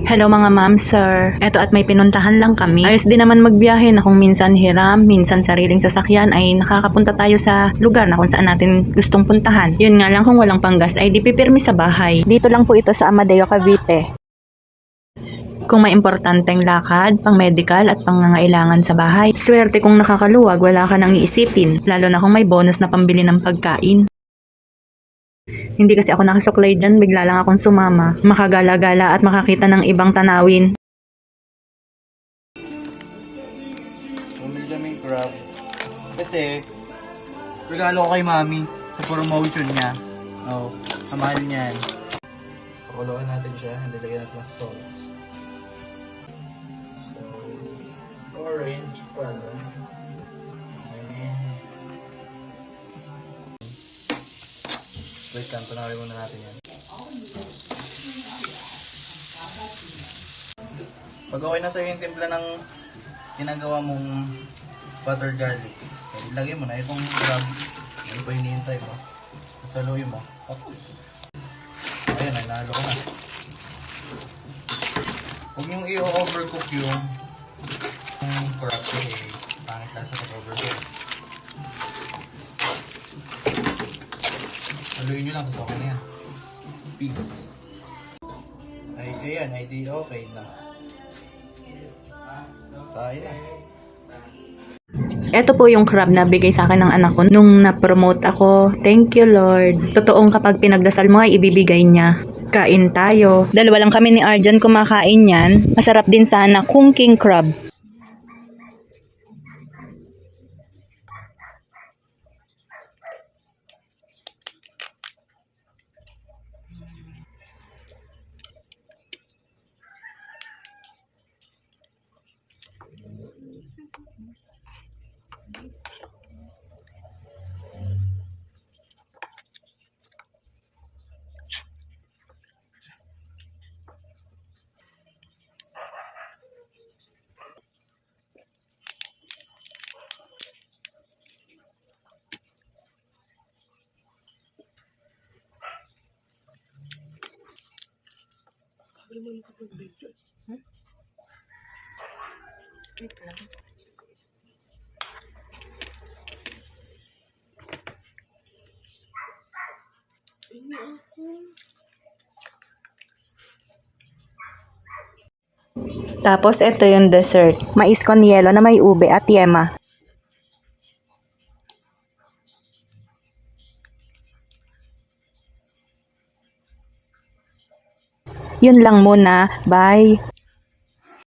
Hello mga ma'am, sir. Eto at may pinuntahan lang kami. Ayos din naman magbiyahe na kung minsan hiram, minsan sariling sasakyan ay nakakapunta tayo sa lugar na kung saan natin gustong puntahan. Yun nga lang kung walang panggas ay di pipirmi sa bahay. Dito lang po ito sa Amadeo, Cavite. Kung may importanteng lakad, pang medical at pangangailangan sa bahay. Swerte kung nakakaluwag, wala ka nang iisipin. Lalo na kung may bonus na pambili ng pagkain. Hindi kasi ako nakasuklay dyan, bigla lang akong sumama. Makagala-gala at makakita ng ibang tanawin. Bumili kaming crab. Kasi, regalo ko kay mami sa promotion niya. Oo, kamahal niyan. Pakuluan natin siya, hindi lagyan natin ng salt. So, orange pala. Wait lang, tunawin muna natin yan. Pag okay na sa'yo yung timpla ng ginagawa mong butter garlic, ilagay mo na itong crab. Ano pa hinihintay mo? Sasaluin mo. Ayan, nalo ko na. Huwag niyong i-overcook yung crab kasi pangit lang sa pag-overcook. Haluin nyo lang, tapos okay na yan. Peace. Ay, ayan, ay di okay na. Kain na. Ito po yung crab na bigay sa akin ng anak ko nung na-promote ako. Thank you, Lord. Totoong kapag pinagdasal mo ay ibibigay niya. Kain tayo. Dalawa lang kami ni Arjan kumakain yan. Masarap din sana kung king crab. Tapos ito yung dessert. Mais con yelo na may ube at yema. Yun lang muna. Bye!